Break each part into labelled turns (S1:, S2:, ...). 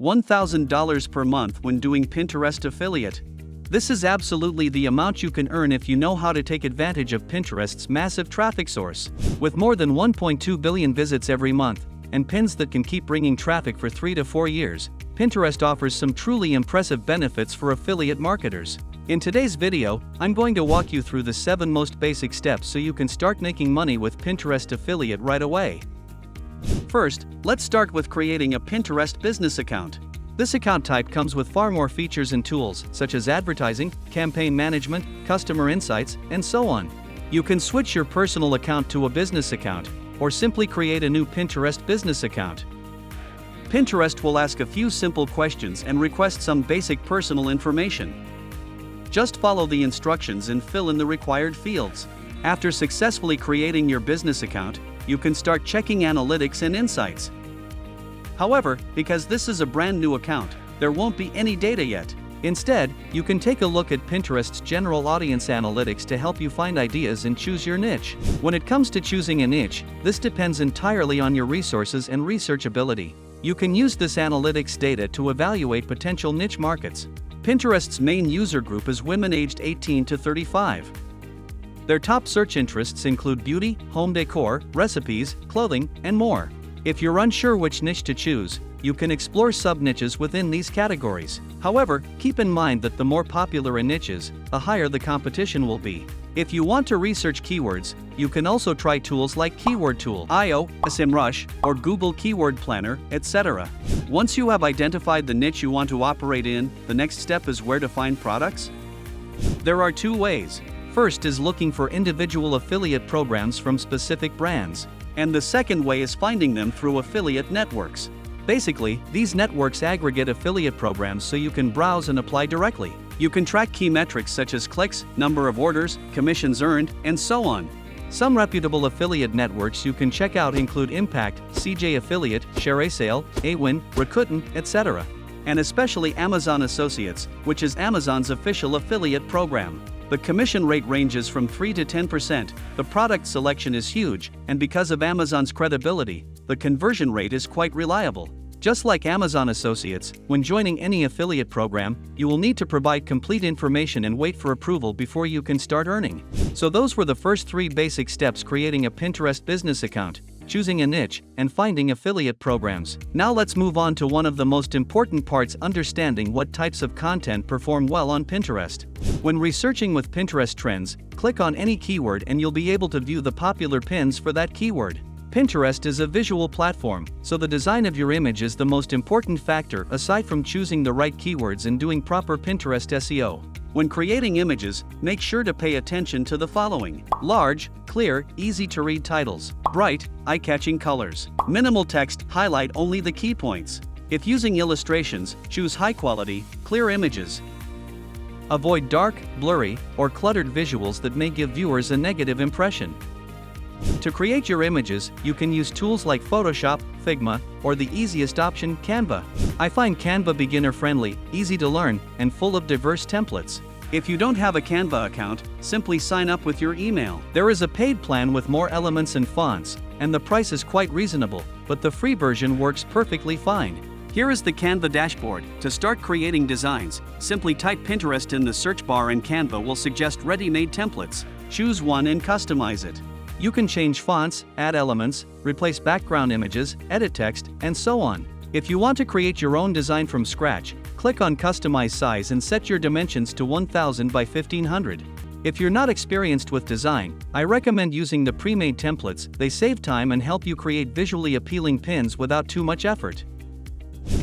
S1: $1,000 per month when doing Pinterest affiliate. This is absolutely the amount you can earn if you know how to take advantage of Pinterest's massive traffic source. With more than 1.2 billion visits every month, and pins that can keep bringing traffic for 3 to 4 years, Pinterest offers some truly impressive benefits for affiliate marketers. In today's video, I'm going to walk you through the 7 most basic steps so you can start making money with Pinterest affiliate right away. First, let's start with creating a Pinterest business account. This account type comes with far more features and tools, such as advertising, campaign management, customer insights, and so on. You can switch your personal account to a business account, or simply create a new Pinterest business account. Pinterest will ask a few simple questions and request some basic personal information. Just follow the instructions and fill in the required fields. After successfully creating your business account, you can start checking analytics and insights. However, because this is a brand new account, there won't be any data yet. Instead, you can take a look at Pinterest's general audience analytics to help you find ideas and choose your niche. When it comes to choosing a niche, this depends entirely on your resources and research ability. You can use this analytics data to evaluate potential niche markets. Pinterest's main user group is women aged 18 to 35. Their top search interests include beauty, home decor, recipes, clothing, and more. If you're unsure which niche to choose, you can explore sub-niches within these categories. However, keep in mind that the more popular a niche is, the higher the competition will be. If you want to research keywords, you can also try tools like Keyword Tool.io, SEMrush, or Google Keyword Planner, etc. Once you have identified the niche you want to operate in, the next step is where to find products. There are 2 ways. First is looking for individual affiliate programs from specific brands, and the second way is finding them through affiliate networks. Basically, these networks aggregate affiliate programs so you can browse and apply directly. You can track key metrics such as clicks, number of orders, commissions earned, and so on. Some reputable affiliate networks you can check out include Impact, CJ Affiliate, ShareASale, Awin, Rakuten, etc. And especially Amazon Associates, which is Amazon's official affiliate program. The commission rate ranges from 3 to 10%, the product selection is huge, and because of Amazon's credibility, the conversion rate is quite reliable. Just like Amazon Associates, when joining any affiliate program, you will need to provide complete information and wait for approval before you can start earning. So those were the first 3 basic steps creating a Pinterest business account, choosing a niche, and finding affiliate programs. Now let's move on to one of the most important parts: understanding what types of content perform well on Pinterest. When researching with Pinterest trends, click on any keyword and you'll be able to view the popular pins for that keyword. Pinterest is a visual platform, so the design of your image is the most important factor aside from choosing the right keywords and doing proper Pinterest SEO. When creating images, make sure to pay attention to the following: large, clear, easy-to-read titles, bright, eye-catching colors, minimal text, highlight only the key points. If using illustrations, choose high-quality, clear images. Avoid dark, blurry, or cluttered visuals that may give viewers a negative impression. To create your images, you can use tools like Photoshop, Figma, or the easiest option, Canva. I find Canva beginner-friendly, easy to learn, and full of diverse templates. If you don't have a Canva account, simply sign up with your email. There is a paid plan with more elements and fonts, and the price is quite reasonable, but the free version works perfectly fine. Here is the Canva dashboard. To start creating designs, simply type Pinterest in the search bar and Canva will suggest ready-made templates. Choose one and customize it. You can change fonts, add elements, replace background images, edit text, and so on. If you want to create your own design from scratch, click on Customize Size and set your dimensions to 1000 by 1500. If you're not experienced with design, I recommend using the pre-made templates. They save time and help you create visually appealing pins without too much effort.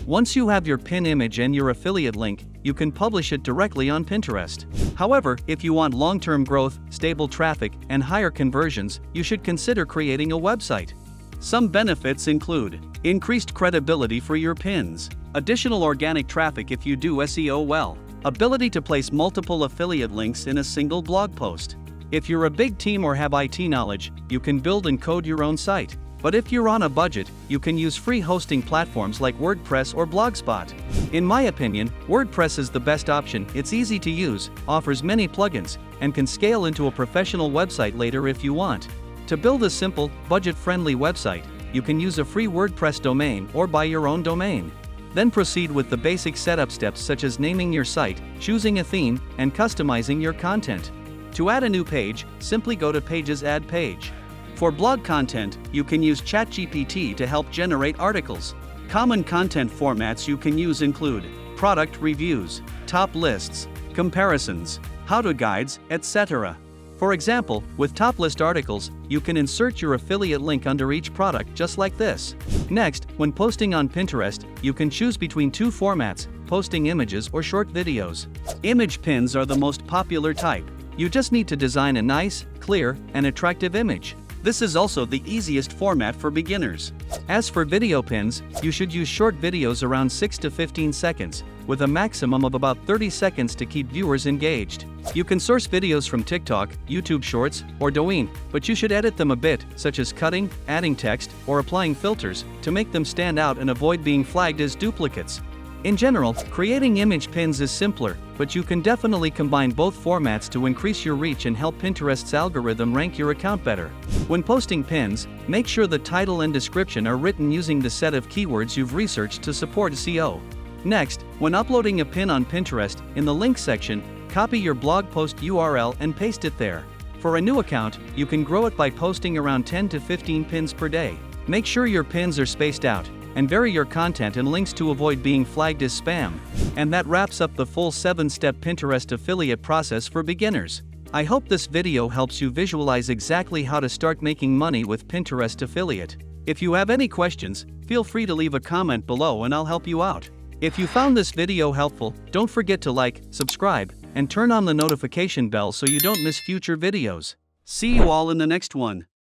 S1: Once you have your pin image and your affiliate link, you can publish it directly on Pinterest. However, if you want long-term growth, stable traffic, and higher conversions, you should consider creating a website. Some benefits include increased credibility for your pins, additional organic traffic if you do SEO well, ability to place multiple affiliate links in a single blog post. If you're a big team or have IT knowledge, you can build and code your own site. But if you're on a budget, you can use free hosting platforms like WordPress or Blogspot. In my opinion, WordPress is the best option. It's easy to use, offers many plugins, and can scale into a professional website later if you want. To build a simple, budget-friendly website, you can use a free WordPress domain or buy your own domain. Then proceed with the basic setup steps such as naming your site, choosing a theme, and customizing your content. To add a new page, simply go to Pages Add Page. For blog content, you can use ChatGPT to help generate articles. Common content formats you can use include product reviews, top lists, comparisons, how-to guides, etc. For example, with top list articles, you can insert your affiliate link under each product just like this. Next, when posting on Pinterest, you can choose between two formats, posting images or short videos. Image pins are the most popular type. You just need to design a nice, clear, and attractive image. This is also the easiest format for beginners. As for video pins, you should use short videos around 6 to 15 seconds, with a maximum of about 30 seconds to keep viewers engaged. You can source videos from TikTok, YouTube Shorts, or Douyin, but you should edit them a bit, such as cutting, adding text, or applying filters, to make them stand out and avoid being flagged as duplicates. In general, creating image pins is simpler, but you can definitely combine both formats to increase your reach and help Pinterest's algorithm rank your account better. When posting pins, make sure the title and description are written using the set of keywords you've researched to support SEO. Next, when uploading a pin on Pinterest, in the link section, copy your blog post URL and paste it there. For a new account, you can grow it by posting around 10 to 15 pins per day. Make sure your pins are spaced out, and vary your content and links to avoid being flagged as spam. And that wraps up the full 7-step Pinterest affiliate process for beginners. I hope this video helps you visualize exactly how to start making money with Pinterest affiliate. If you have any questions, feel free to leave a comment below and I'll help you out. If you found this video helpful, don't forget to like, subscribe, and turn on the notification bell so you don't miss future videos. See you all in the next one.